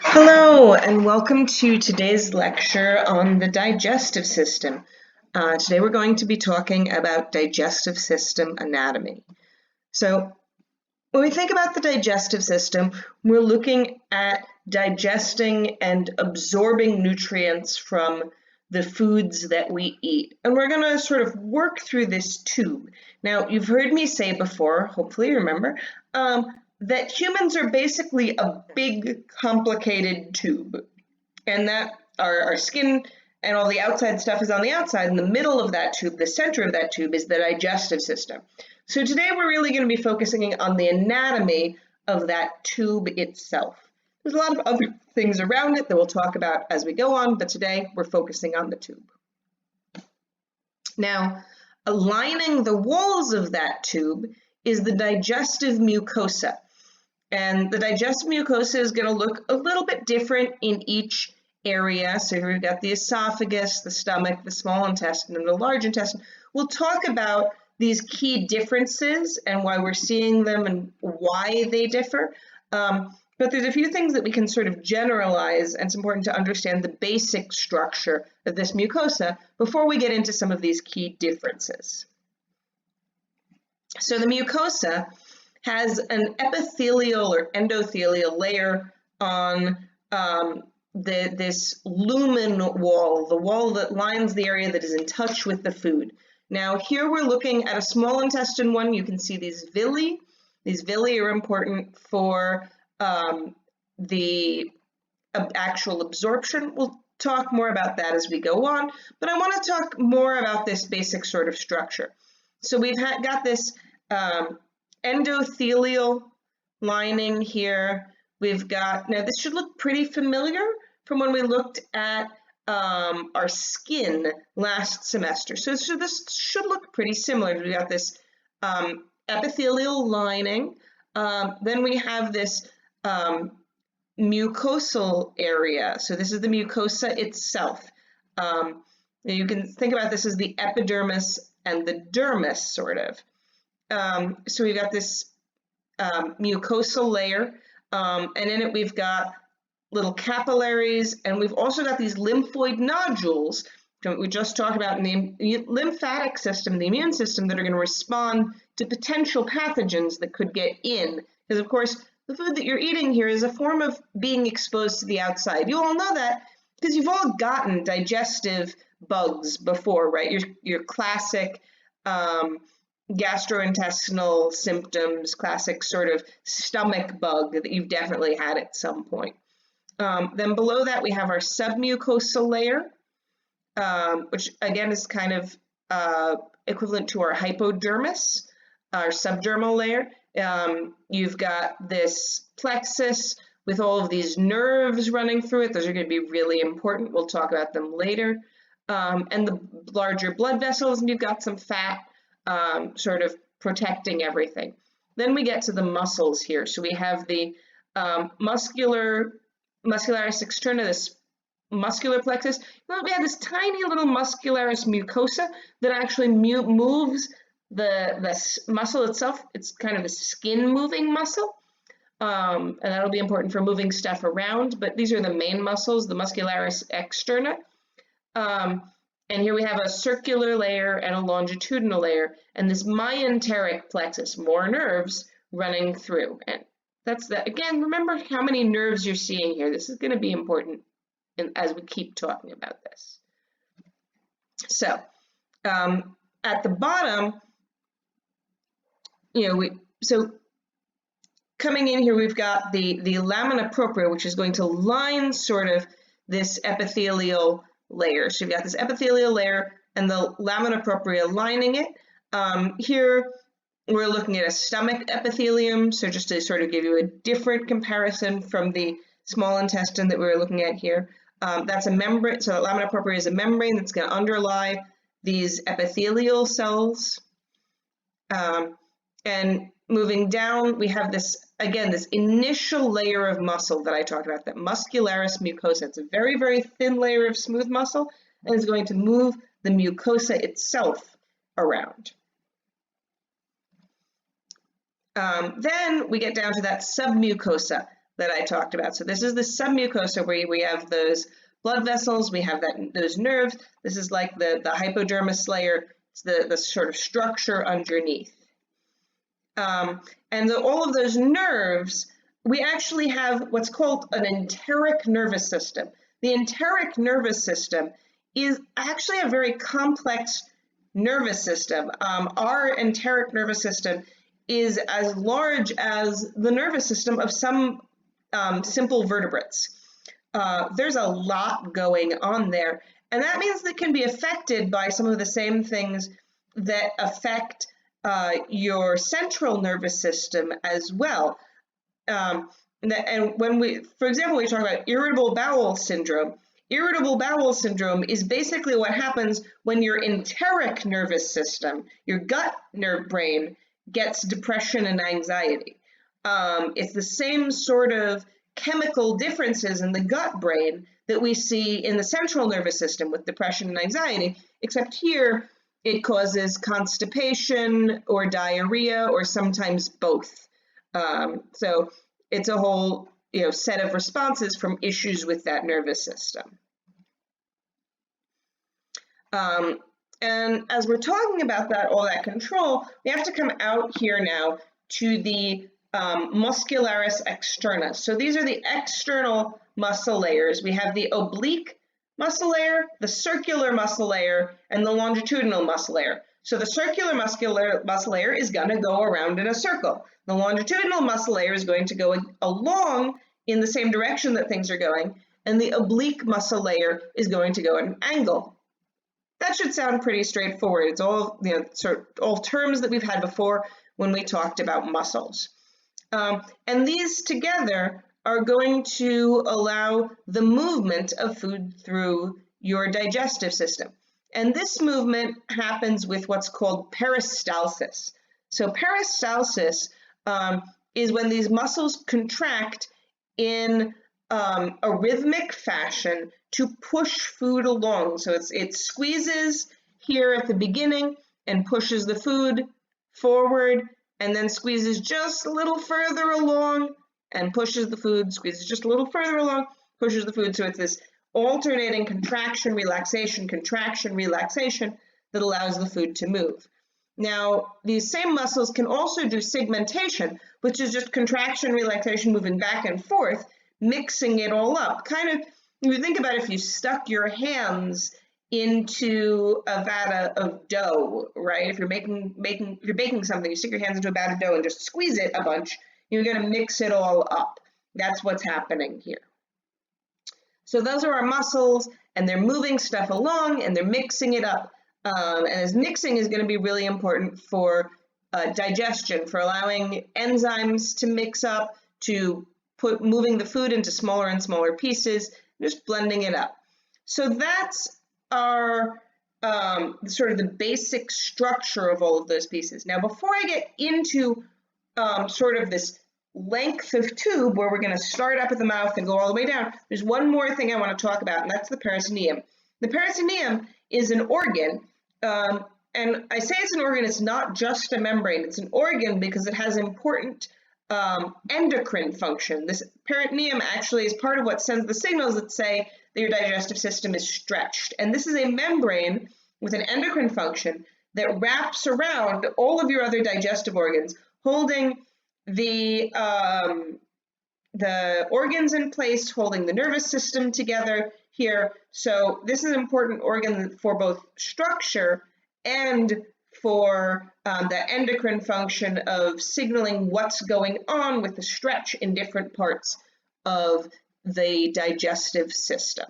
Hello, and welcome to today's lecture on the digestive system. Today we're going to be talking about digestive system anatomy. So when we think about the digestive system, we're looking at digesting and absorbing nutrients from the foods that we eat. And we're going to sort of work through this tube. Now, you've heard me say before, hopefully you remember, that humans are basically a big, complicated tube, and that our skin and all the outside stuff is on the outside. In the middle of that tube, the center of that tube, is the digestive system. So today we're really going to be focusing on the anatomy of that tube itself. There's a lot of other things around it that we'll talk about as we go on, but today we're focusing on the tube. Now, lining the walls of that tube is the digestive mucosa. And the digestive mucosa is going to look a little bit different in each area. So here we've got the esophagus, the stomach, the small intestine, and the large intestine. We'll talk about these key differences and why we're seeing them and why they differ. But there's a few things that we can sort of generalize, and it's important to understand the basic structure of this mucosa before we get into some of these key differences. So the mucosa has an epithelial or endothelial layer on this lumen wall, the wall that lines the area that is in touch with the food. Now here we're looking at a small intestine one. You can see these villi. These villi are important for the actual absorption. We'll talk more about that as we go on, but I want to talk more about this basic sort of structure. So we've got this endothelial lining here. We've got, now this should look pretty familiar from when we looked at our skin last semester. So this should look pretty similar. We've got this epithelial lining. Then we have this mucosal area. So this is the mucosa itself. You can think about this as the epidermis and the dermis, sort of. So we've got this mucosal layer, and in it we've got little capillaries, and we've also got these lymphoid nodules that we just talked about in the lymphatic system, the immune system, that are going to respond to potential pathogens that could get in. Because of course, the food that you're eating here is a form of being exposed to the outside. You all know that because you've all gotten digestive bugs before, right? Your classic gastrointestinal symptoms, classic sort of stomach bug that you've definitely had at some point. Then below that we have our submucosal layer, which again is kind of equivalent to our hypodermis, our subdermal layer. You've got this plexus with all of these nerves running through it. Those are going to be really important. We'll talk about them later. And the larger blood vessels, and you've got some fat sort of protecting everything. Then we get to the muscles here. So we have the muscularis externa, this muscular plexus. Well, we have this tiny little muscularis mucosa that actually moves the muscle itself. It's kind of a skin moving muscle, and that'll be important for moving stuff around, but these are the main muscles, the muscularis externa. And here we have a circular layer and a longitudinal layer, and this myenteric plexus, more nerves running through. And that's that. Again, remember how many nerves you're seeing here. This is going to be important as we keep talking about this. So at the bottom, so coming in here, we've got the lamina propria, which is going to line sort of this epithelial layer. So you've got this epithelial layer and the lamina propria lining it. Here we're looking at a stomach epithelium, so just to sort of give you a different comparison from the small intestine that we were looking at here. That's a membrane, so the lamina propria is a membrane that's going to underlie these epithelial cells. And moving down, we have this, again, this initial layer of muscle that I talked about, that muscularis mucosa. It's a very, very thin layer of smooth muscle, and it's going to move the mucosa itself around. Then we get down to that submucosa. that I talked about. So this is the submucosa where we have those blood vessels, we have those nerves. This is like the hypodermis layer. It's the sort of structure underneath. And all of those nerves, we actually have what's called an enteric nervous system. The enteric nervous system is actually a very complex nervous system. Our enteric nervous system is as large as the nervous system of some simple vertebrates. There's a lot going on there, and that means that it can be affected by some of the same things that affect your central nervous system as well. And when we, for example, we talk about irritable bowel syndrome. Irritable bowel syndrome is basically what happens when your enteric nervous system, your gut nerve brain, gets depression and anxiety. It's the same sort of chemical differences in the gut brain that we see in the central nervous system with depression and anxiety, except here it causes constipation or diarrhea or sometimes both. So it's a whole set of responses from issues with that nervous system. And as we're talking about all that control, we have to come out here now to the muscularis externa. So these are the external muscle layers. We have the oblique muscle layer, the circular muscle layer, and the longitudinal muscle layer. So the circular muscle layer is going to go around in a circle. The longitudinal muscle layer is going to go along in the same direction that things are going, and the oblique muscle layer is going to go at an angle. That should sound pretty straightforward. It's all all terms that we've had before when we talked about muscles. And these together are going to allow the movement of food through your digestive system. And this movement happens with what's called peristalsis. So peristalsis is when these muscles contract in a rhythmic fashion to push food along. So it squeezes here at the beginning and pushes the food forward, and then squeezes just a little further along and pushes the food, squeezes just a little further along, pushes the food. So it's this alternating contraction, relaxation that allows the food to move. Now, these same muscles can also do segmentation, which is just contraction, relaxation, moving back and forth, mixing it all up. Kind of, if you think about if you stuck your hands into a vat of dough, right? If you're baking something, you stick your hands into a vat of dough and just squeeze it a bunch, you're going to mix it all up. That's what's happening here. So those are our muscles, and they're moving stuff along, and they're mixing it up. And this mixing is going to be really important for digestion, for allowing enzymes to mix up, to moving the food into smaller and smaller pieces, just blending it up. So that's our sort of the basic structure of all of those pieces. Now, before I get into sort of this length of tube where we're going to start up at the mouth and go all the way down, there's one more thing I want to talk about, and that's the peritoneum. The peritoneum is an organ, and I say it's an organ, it's not just a membrane. It's an organ because it has important endocrine function. This peritoneum actually is part of what sends the signals that say that your digestive system is stretched. And this is a membrane with an endocrine function that wraps around all of your other digestive organs, holding the organs in place, holding the nervous system together here. So this is an important organ for both structure and for the endocrine function of signaling what's going on with the stretch in different parts of the digestive system.